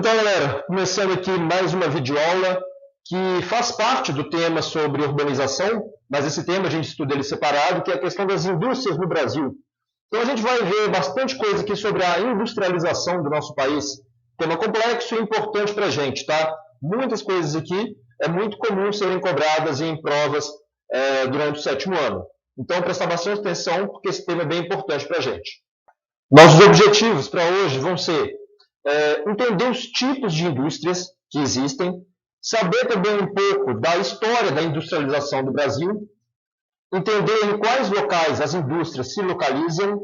Então, galera, começando aqui mais uma videoaula que faz parte do tema sobre urbanização, mas esse tema a gente estuda ele separado, que é a questão das indústrias no Brasil. Então, a gente vai ver bastante coisa aqui sobre a industrialização do nosso país. Tema complexo e importante para a gente, tá? Muitas coisas aqui é muito comum serem cobradas em provas durante o 7º ano. Então, prestar bastante atenção, porque esse tema é bem importante para a gente. Nossos objetivos para hoje vão ser entender os tipos de indústrias que existem, saber também um pouco da história da industrialização do Brasil, entender em quais locais as indústrias se localizam,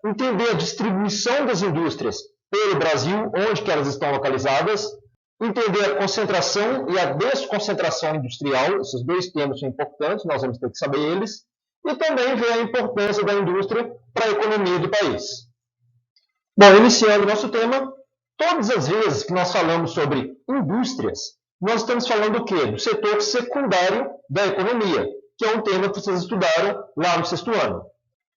entender a distribuição das indústrias pelo Brasil, onde que elas estão localizadas, entender a concentração e a desconcentração industrial, esses dois termos são importantes, nós vamos ter que saber eles, e também ver a importância da indústria para a economia do país. Bom, iniciando o nosso tema, todas as vezes que nós falamos sobre indústrias, nós estamos falando o quê? Do setor secundário da economia, que é um tema que vocês estudaram lá no 6º ano.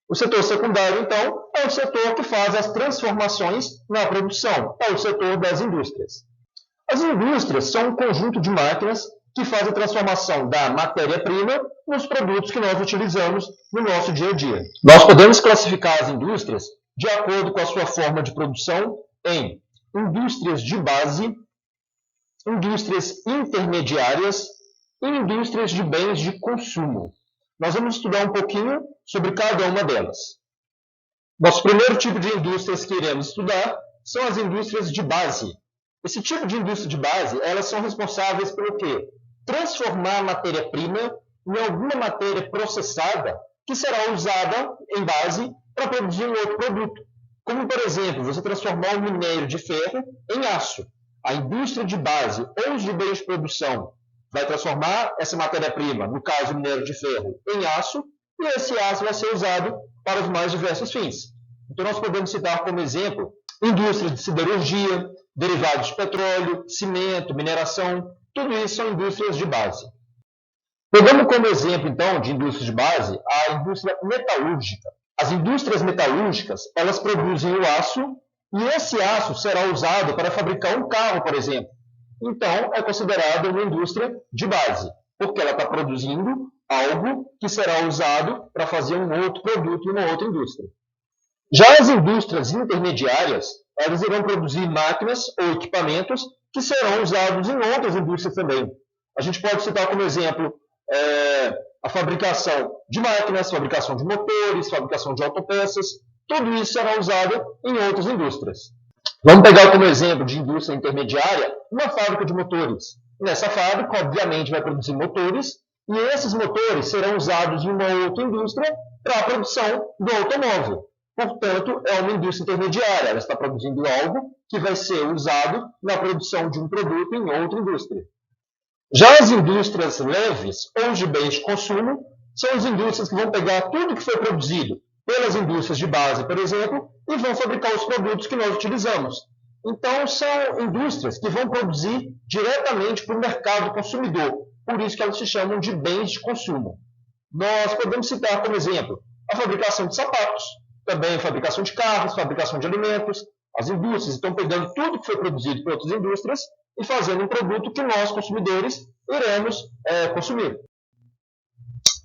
O setor secundário, então, é o setor que faz as transformações na produção, é o setor das indústrias. As indústrias são um conjunto de máquinas que faz a transformação da matéria-prima nos produtos que nós utilizamos no nosso dia a dia. Nós podemos classificar as indústrias de acordo com a sua forma de produção em indústrias de base, indústrias intermediárias e indústrias de bens de consumo. Nós vamos estudar um pouquinho sobre cada uma delas. Nosso primeiro tipo de indústrias que iremos estudar são as indústrias de base. Esse tipo de indústria de base, elas são responsáveis pelo quê? Transformar a matéria-prima em alguma matéria processada que será usada em base para produzir um outro produto. Como, por exemplo, você transformar o minério de ferro em aço. A indústria de base ou de bens de produção vai transformar essa matéria-prima, no caso o minério de ferro, em aço, e esse aço vai ser usado para os mais diversos fins. Então, nós podemos citar como exemplo indústrias de siderurgia, derivados de petróleo, cimento, mineração, tudo isso são indústrias de base. Pegando como exemplo, então, de indústria de base, a indústria metalúrgica. As indústrias metalúrgicas, elas produzem o aço, e esse aço será usado para fabricar um carro, por exemplo. Então, é considerada uma indústria de base, porque ela está produzindo algo que será usado para fazer um outro produto em uma outra indústria. Já as indústrias intermediárias, elas irão produzir máquinas ou equipamentos que serão usados em outras indústrias também. A gente pode citar como exemplo a fabricação de máquinas, fabricação de motores, fabricação de autopeças, tudo isso será usado em outras indústrias. Vamos pegar como exemplo de indústria intermediária uma fábrica de motores. Nessa fábrica, obviamente, vai produzir motores, e esses motores serão usados em uma outra indústria para a produção do automóvel. Portanto, é uma indústria intermediária, ela está produzindo algo que vai ser usado na produção de um produto em outra indústria. Já as indústrias leves ou de bens de consumo são as indústrias que vão pegar tudo que foi produzido pelas indústrias de base, por exemplo, e vão fabricar os produtos que nós utilizamos. Então, são indústrias que vão produzir diretamente para o mercado consumidor, por isso que elas se chamam de bens de consumo. Nós podemos citar como exemplo a fabricação de sapatos, também a fabricação de carros, fabricação de alimentos. As indústrias estão pegando tudo que foi produzido por outras indústrias e fazendo um produto que nós, consumidores, iremos consumir.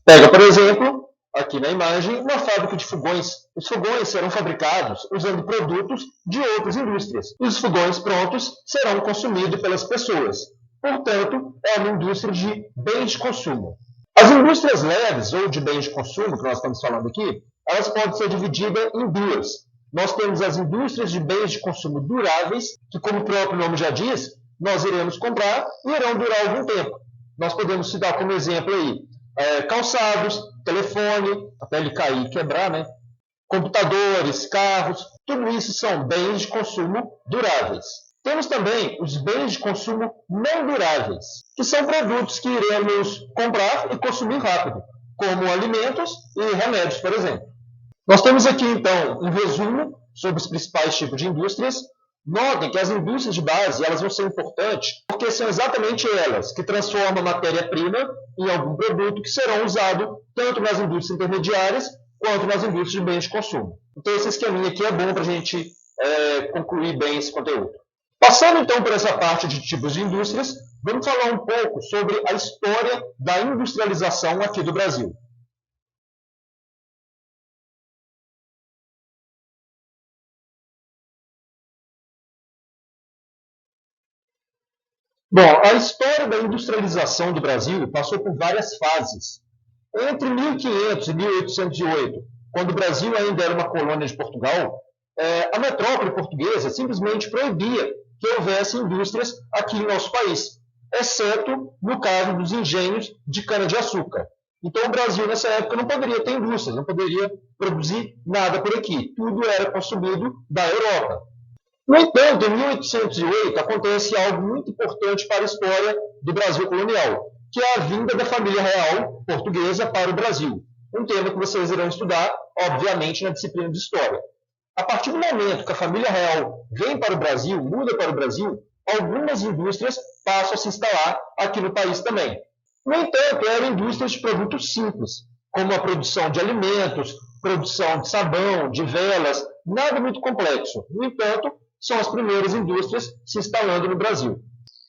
Pega, por exemplo, aqui na imagem, uma fábrica de fogões. Os fogões serão fabricados usando produtos de outras indústrias. E os fogões prontos serão consumidos pelas pessoas. Portanto, é uma indústria de bens de consumo. As indústrias leves ou de bens de consumo, que nós estamos falando aqui, elas podem ser divididas em duas. Nós temos as indústrias de bens de consumo duráveis, que, como o próprio nome já diz, nós iremos comprar e irão durar algum tempo. Nós podemos citar como exemplo aí calçados, telefone, até ele cair e quebrar, né? Computadores, carros, tudo isso são bens de consumo duráveis. Temos também os bens de consumo não duráveis, que são produtos que iremos comprar e consumir rápido, como alimentos e remédios, por exemplo. Nós temos aqui, então, um resumo sobre os principais tipos de indústrias. Notem que as indústrias de base elas vão ser importantes porque são exatamente elas que transformam a matéria-prima em algum produto que serão usado tanto nas indústrias intermediárias quanto nas indústrias de bens de consumo. Então, esse esqueminha aqui é bom para a gente concluir bem esse conteúdo. Passando então por essa parte de tipos de indústrias, vamos falar um pouco sobre a história da industrialização aqui do Brasil. Bom, a história da industrialização do Brasil passou por várias fases. Entre 1500 e 1808, quando o Brasil ainda era uma colônia de Portugal, a metrópole portuguesa simplesmente proibia que houvesse indústrias aqui em nosso país, exceto no caso dos engenhos de cana-de-açúcar. Então, o Brasil, nessa época, não poderia ter indústrias, não poderia produzir nada por aqui. Tudo era consumido da Europa. No entanto, em 1808, acontece algo muito importante para a história do Brasil colonial, que é a vinda da família real portuguesa para o Brasil. Um tema que vocês irão estudar, obviamente, na disciplina de História. A partir do momento que a família real vem para o Brasil, muda para o Brasil, algumas indústrias passam a se instalar aqui no país também. No entanto, eram indústrias de produtos simples, como a produção de alimentos, produção de sabão, de velas, nada muito complexo. No entanto, são as primeiras indústrias se instalando no Brasil.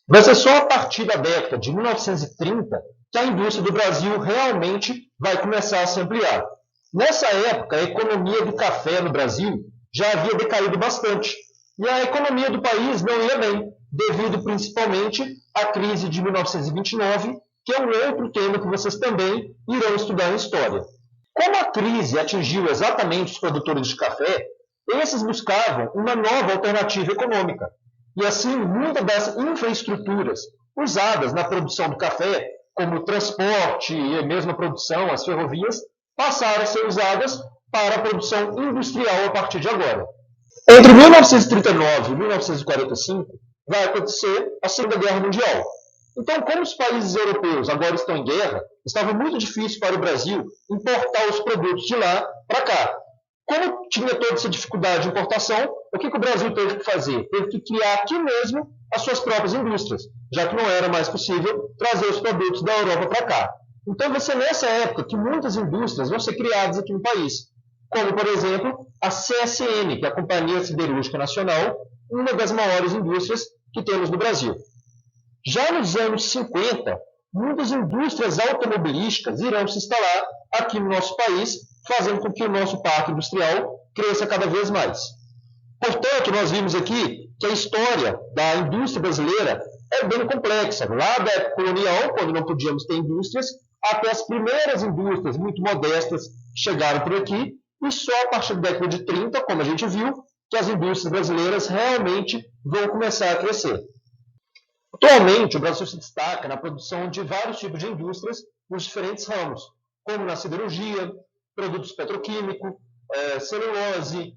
Vai ser só a partir da década de 1930 que a indústria do Brasil realmente vai começar a se ampliar. Nessa época, a economia do café no Brasil já havia decaído bastante, e a economia do país não ia bem, devido principalmente à crise de 1929, que é um outro tema que vocês também irão estudar em História. Como a crise atingiu exatamente os produtores de café, esses buscavam uma nova alternativa econômica. E assim, muitas das infraestruturas usadas na produção do café, como o transporte e mesmo a produção, as ferrovias, passaram a ser usadas para a produção industrial a partir de agora. Entre 1939 e 1945, vai acontecer a Segunda Guerra Mundial. Então, como os países europeus agora estão em guerra, estava muito difícil para o Brasil importar os produtos de lá para cá. Como tinha toda essa dificuldade de importação, o que o Brasil teve que fazer? Teve que criar aqui mesmo as suas próprias indústrias, já que não era mais possível trazer os produtos da Europa para cá. Então, vai ser nessa época que muitas indústrias vão ser criadas aqui no país, como, por exemplo, a CSN, que é a Companhia Siderúrgica Nacional, uma das maiores indústrias que temos no Brasil. Já nos anos 50, muitas indústrias automobilísticas irão se instalar aqui no nosso país, fazendo com que o nosso parque industrial cresça cada vez mais. Portanto, nós vimos aqui que a história da indústria brasileira é bem complexa. Lá da época colonial, quando não podíamos ter indústrias, até as primeiras indústrias muito modestas chegaram por aqui, e só a partir da década de 30, como a gente viu, que as indústrias brasileiras realmente vão começar a crescer. Atualmente, o Brasil se destaca na produção de vários tipos de indústrias nos diferentes ramos, como na siderurgia, produtos petroquímicos, celulose,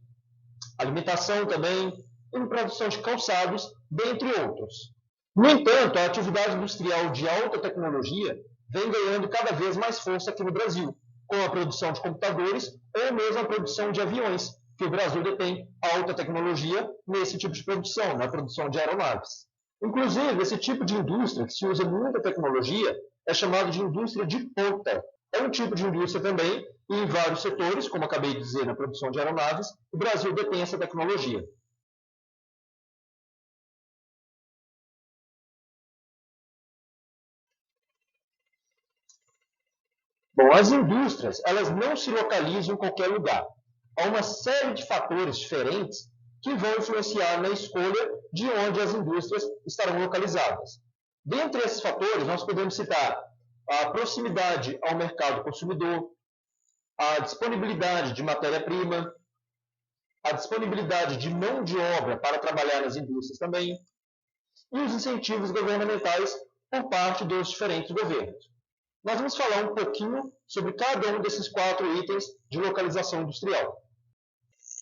alimentação também, e produção de calçados, dentre outros. No entanto, a atividade industrial de alta tecnologia vem ganhando cada vez mais força aqui no Brasil, com a produção de computadores ou mesmo a produção de aviões, que o Brasil detém alta tecnologia nesse tipo de produção, na produção de aeronaves. Inclusive, esse tipo de indústria, que se usa muita tecnologia, é chamado de indústria de ponta. É um tipo de indústria também, e em vários setores, como acabei de dizer, na produção de aeronaves, o Brasil detém essa tecnologia. Bom, as indústrias, elas não se localizam em qualquer lugar. Há uma série de fatores diferentes que vão influenciar na escolha de onde as indústrias estarão localizadas. Dentre esses fatores, nós podemos citar a proximidade ao mercado consumidor, a disponibilidade de matéria-prima, a disponibilidade de mão de obra para trabalhar nas indústrias também, e os incentivos governamentais por parte dos diferentes governos. Nós vamos falar um pouquinho sobre cada um desses 4 itens de localização industrial.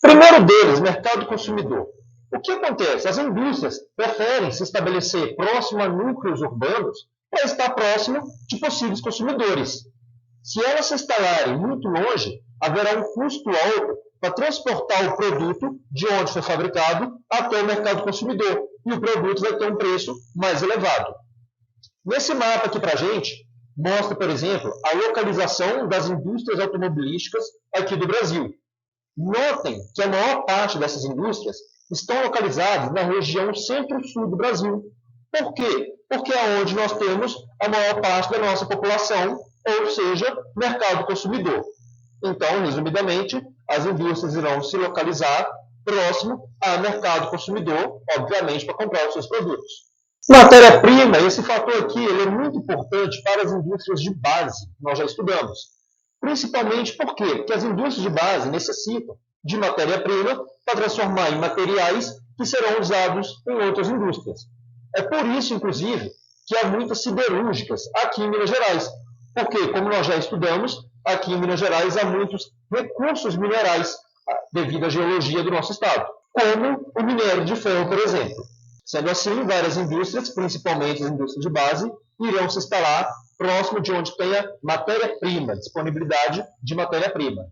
Primeiro deles, mercado consumidor. O que acontece? As indústrias preferem se estabelecer próximo a núcleos urbanos para estar próximo de possíveis consumidores. Se elas se instalarem muito longe, haverá um custo alto para transportar o produto de onde foi fabricado até o mercado consumidor, e o produto vai ter um preço mais elevado. Nesse mapa aqui para a gente, mostra, por exemplo, a localização das indústrias automobilísticas aqui do Brasil. Notem que a maior parte dessas indústrias estão localizadas na região centro-sul do Brasil. Por quê? Porque é onde nós temos a maior parte da nossa população, ou seja, mercado consumidor. Então, resumidamente, as indústrias irão se localizar próximo ao mercado consumidor, obviamente, para comprar os seus produtos. Matéria-prima, esse fator aqui ele é muito importante para as indústrias de base, que nós já estudamos. Principalmente por quê? Porque as indústrias de base necessitam de matéria-prima para transformar em materiais que serão usados em outras indústrias. É por isso, inclusive, que há muitas siderúrgicas aqui em Minas Gerais. Porque, como nós já estudamos, aqui em Minas Gerais há muitos recursos minerais devido à geologia do nosso estado, como o minério de ferro, por exemplo. Sendo assim, várias indústrias, principalmente as indústrias de base, irão se instalar próximo de onde tenha matéria-prima, disponibilidade de matéria-prima.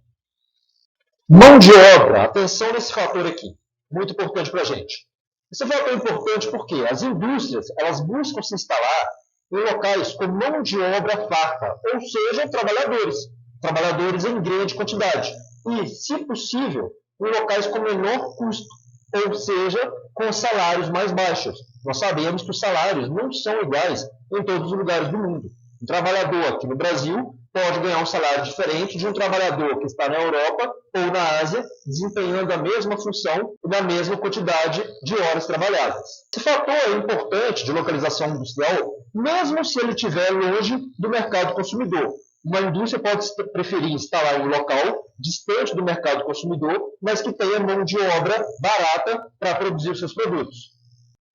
Mão de obra, atenção nesse fator aqui, muito importante para a gente. Esse fator é importante porque as indústrias elas buscam se instalar em locais com mão de obra farta, ou seja, trabalhadores em grande quantidade, e, se possível, em locais com menor custo, ou seja, com salários mais baixos. Nós sabemos que os salários não são iguais em todos os lugares do mundo. Um trabalhador aqui no Brasil pode ganhar um salário diferente de um trabalhador que está na Europa ou na Ásia, desempenhando a mesma função e na mesma quantidade de horas trabalhadas. Esse fator é importante de localização industrial, mesmo se ele estiver longe do mercado consumidor. Uma indústria pode preferir instalar em um local distante do mercado consumidor, mas que tenha mão de obra barata para produzir os seus produtos.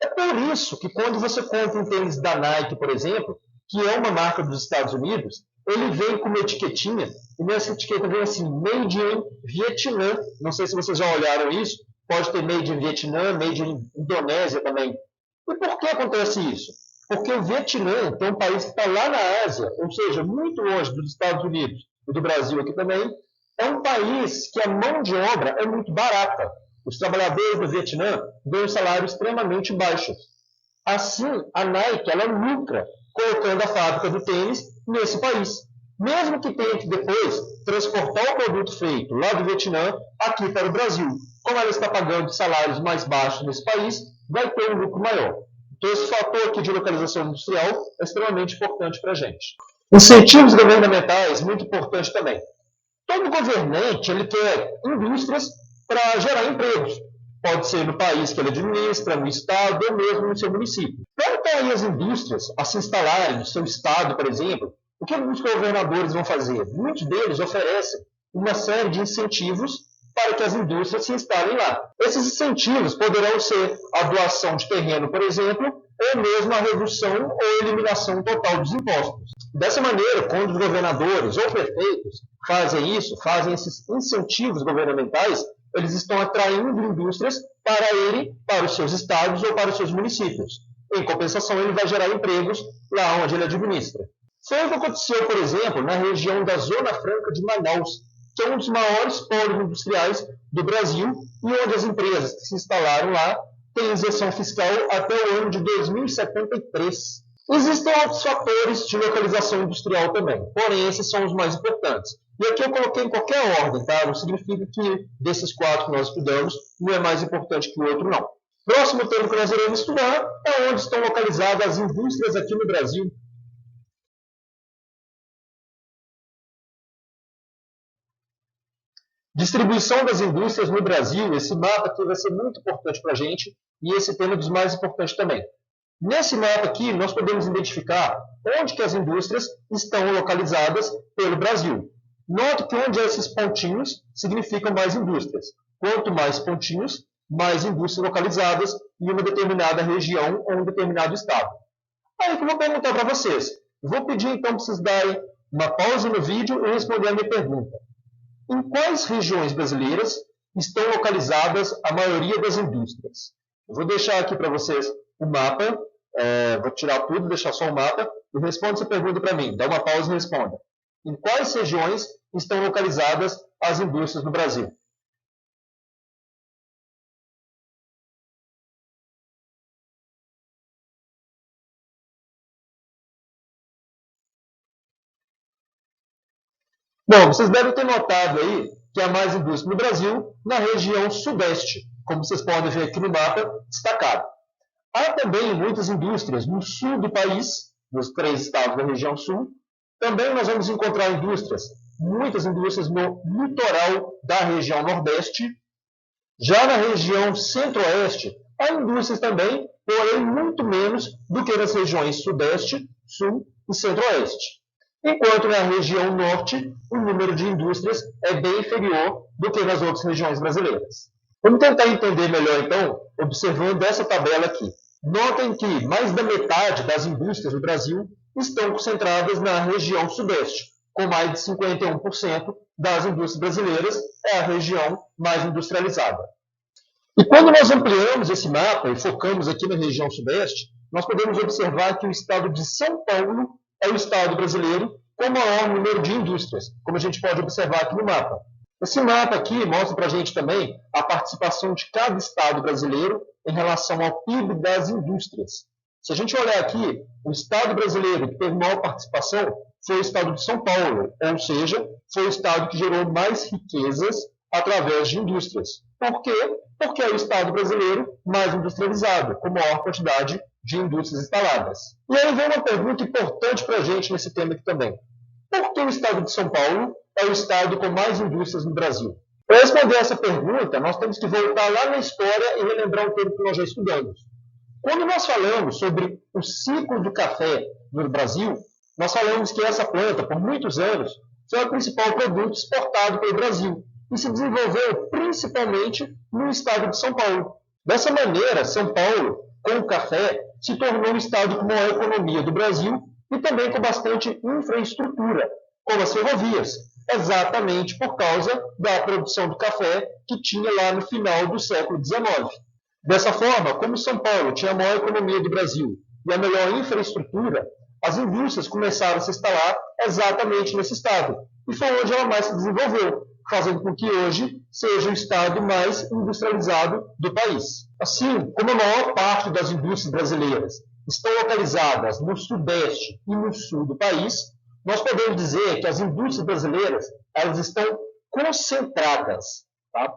É por isso que quando você compra um tênis da Nike, por exemplo, que é uma marca dos Estados Unidos, ele vem com uma etiquetinha, e nessa etiqueta vem assim, Made in Vietnã. Não sei se vocês já olharam isso, pode ter Made in Vietnã, Made in Indonésia também. E por que acontece isso? Porque o Vietnã é um país que está lá na Ásia, ou seja, muito longe dos Estados Unidos e do Brasil aqui também, é um país que a mão de obra é muito barata. Os trabalhadores do Vietnã ganham salários extremamente baixos. Assim, a Nike ela lucra colocando a fábrica do tênis nesse país. Mesmo que tenha que depois transportar o produto feito lá do Vietnã aqui para o Brasil. Como ela está pagando salários mais baixos nesse país, vai ter um lucro maior. Então, esse fator aqui de localização industrial é extremamente importante para a gente. Incentivos governamentais, muito importante também. Todo governante ele quer indústrias para gerar empregos. Pode ser no país que ele administra, no estado ou mesmo no seu município. Para atrair as indústrias a se instalarem no seu estado, por exemplo, o que os governadores vão fazer? Muitos deles oferecem uma série de incentivos para que as indústrias se instalem lá. Esses incentivos poderão ser a doação de terreno, por exemplo, ou mesmo a redução ou eliminação total dos impostos. Dessa maneira, quando os governadores ou prefeitos fazem isso, fazem esses incentivos governamentais, eles estão atraindo indústrias para os seus estados ou para os seus municípios. Em compensação, ele vai gerar empregos lá onde ele administra. Foi o que aconteceu, por exemplo, na região da Zona Franca de Manaus, que é um dos maiores polos industriais do Brasil e onde as empresas que se instalaram lá têm isenção fiscal até o ano de 2073. Existem outros fatores de localização industrial também, porém esses são os mais importantes. E aqui eu coloquei em qualquer ordem, tá? Não significa que desses 4 que nós estudamos, um é mais importante que o outro, não. Próximo tema que nós iremos estudar é onde estão localizadas as indústrias aqui no Brasil. Distribuição das indústrias no Brasil, esse mapa aqui vai ser muito importante para a gente e esse tema é dos mais importantes também. Nesse mapa aqui, nós podemos identificar onde que as indústrias estão localizadas pelo Brasil. Note que onde esses pontinhos significam mais indústrias. Quanto mais pontinhos, mais indústrias localizadas em uma determinada região ou um determinado estado. Aí que eu vou perguntar para vocês. Vou pedir então para vocês darem uma pausa no vídeo e responder a minha pergunta. Em quais regiões brasileiras estão localizadas a maioria das indústrias? Eu vou deixar aqui para vocês o mapa, vou tirar tudo, deixar só o mapa, e responda essa pergunta para mim. Dá uma pausa e responda. Em quais regiões estão localizadas as indústrias no Brasil? Bom, vocês devem ter notado aí que há mais indústria no Brasil na região sudeste, como vocês podem ver aqui no mapa destacado. Há também muitas indústrias no sul do país, nos 3 estados da região sul. Também nós vamos encontrar muitas indústrias no litoral da região nordeste. Já na região centro-oeste, há indústrias também, porém muito menos do que nas regiões sudeste, sul e centro-oeste. Enquanto na região norte, o número de indústrias é bem inferior do que nas outras regiões brasileiras. Vamos tentar entender melhor, então, observando essa tabela aqui. Notem que mais da metade das indústrias do Brasil estão concentradas na região sudeste, com mais de 51% das indústrias brasileiras é a região mais industrializada. E quando nós ampliamos esse mapa e focamos aqui na região sudeste, nós podemos observar que o estado de São Paulo é o estado brasileiro com o maior número de indústrias, como a gente pode observar aqui no mapa. Esse mapa aqui mostra para a gente também a participação de cada estado brasileiro em relação ao PIB das indústrias. Se a gente olhar aqui, o estado brasileiro que teve maior participação foi o estado de São Paulo, ou seja, foi o estado que gerou mais riquezas através de indústrias. Por quê? Porque é o estado brasileiro mais industrializado, com maior quantidade de indústrias instaladas. E aí vem uma pergunta importante para a gente nesse tema aqui também. Por que o estado de São Paulo é o estado com mais indústrias no Brasil? Para responder essa pergunta, nós temos que voltar lá na história e relembrar um tempo que nós já estudamos. Quando nós falamos sobre o ciclo do café no Brasil, nós falamos que essa planta, por muitos anos, foi o principal produto exportado pelo Brasil e se desenvolveu principalmente no estado de São Paulo. Dessa maneira, São Paulo, com o café, se tornou o estado com maior economia do Brasil e também com bastante infraestrutura, como as ferrovias, exatamente por causa da produção do café que tinha lá no final do século XIX. Dessa forma, como São Paulo tinha a maior economia do Brasil e a melhor infraestrutura, as indústrias começaram a se instalar exatamente nesse estado, e foi onde ela mais se desenvolveu, fazendo com que hoje seja o estado mais industrializado do país. Assim, como a maior parte das indústrias brasileiras estão localizadas no sudeste e no sul do país, nós podemos dizer que as indústrias brasileiras elas estão concentradas. Tá?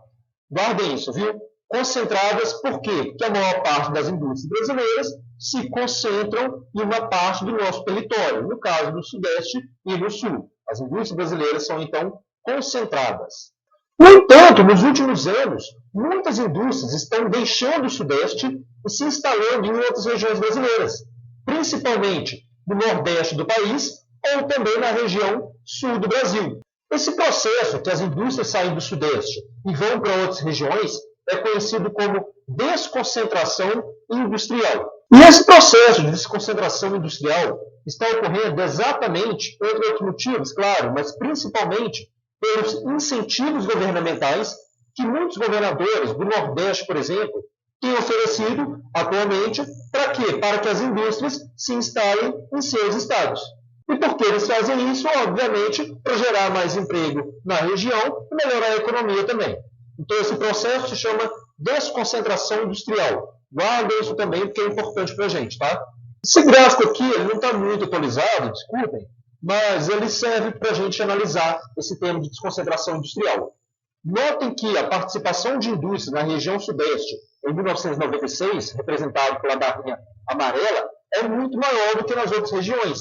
Guardem isso, viu? Concentradas por quê? Porque a maior parte das indústrias brasileiras se concentram em uma parte do nosso território, no caso do sudeste e do sul. As indústrias brasileiras são, então, concentradas. No entanto, nos últimos anos, muitas indústrias estão deixando o sudeste e se instalando em outras regiões brasileiras, principalmente no nordeste do país ou também na região sul do Brasil. Esse processo que as indústrias saem do sudeste e vão para outras regiões é conhecido como desconcentração industrial. E esse processo de desconcentração industrial está ocorrendo exatamente, entre outros motivos, claro, mas principalmente pelos incentivos governamentais que muitos governadores do Nordeste, por exemplo, têm oferecido atualmente para quê? Para que as indústrias se instalem em seus estados. E por que eles fazem isso? Obviamente, para gerar mais emprego na região e melhorar a economia também. Então, esse processo se chama desconcentração industrial. Guarda isso também, porque é importante para a gente, tá? Esse gráfico aqui ele não está muito atualizado, desculpem, mas ele serve para a gente analisar esse termo de desconcentração industrial. Notem que a participação de indústria na região sudeste em 1996, representado pela barrinha amarela, é muito maior do que nas outras regiões.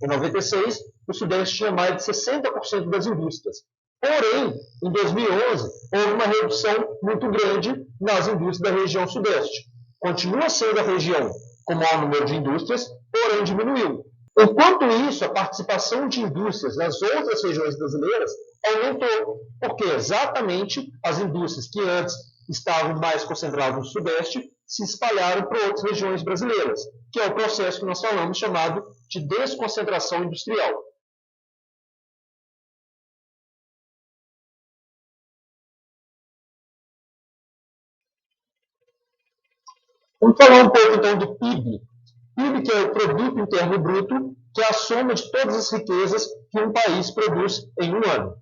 Em 96, o sudeste tinha mais de 60% das indústrias. Porém, em 2011, houve uma redução muito grande nas indústrias da região sudeste. Continua sendo a região com maior número de indústrias, porém diminuiu. Enquanto isso, a participação de indústrias nas outras regiões brasileiras aumentou, porque exatamente as indústrias que antes estavam mais concentradas no sudeste se espalharam para outras regiões brasileiras, que é o processo que nós falamos chamado de desconcentração industrial. Vamos falar um pouco, então, do PIB. PIB, que é o Produto Interno Bruto, que é a soma de todas as riquezas que um país produz em um ano.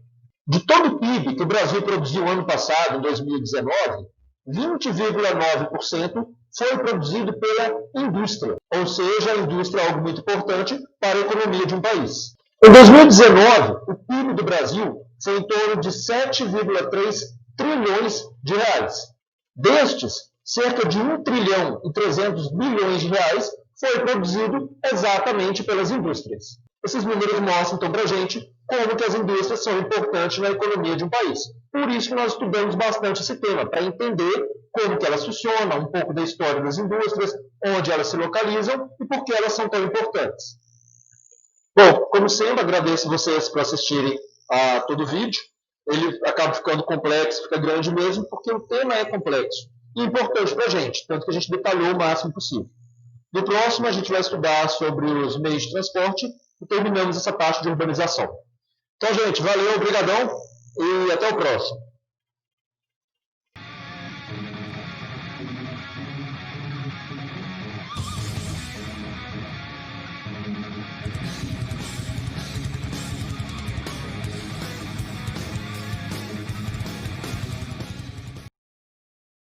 De todo o PIB que o Brasil produziu ano passado, em 2019, 20,9% foi produzido pela indústria, ou seja, a indústria é algo muito importante para a economia de um país. Em 2019, o PIB do Brasil foi em torno de 7,3 trilhões de reais. Destes, cerca de 1 trilhão e 300 bilhões de reais foi produzido exatamente pelas indústrias. Esses números mostram, então, para a gente como que as indústrias são importantes na economia de um país. Por isso que nós estudamos bastante esse tema, para entender como que elas funcionam, um pouco da história das indústrias, onde elas se localizam e por que elas são tão importantes. Bom, como sempre, agradeço vocês por assistirem a todo o vídeo. Ele acaba ficando complexo, fica grande mesmo, porque o tema é complexo e importante para a gente, tanto que a gente detalhou o máximo possível. No próximo, a gente vai estudar sobre os meios de transporte e terminamos essa parte de urbanização. Então, gente, valeu, obrigadão e até o próximo.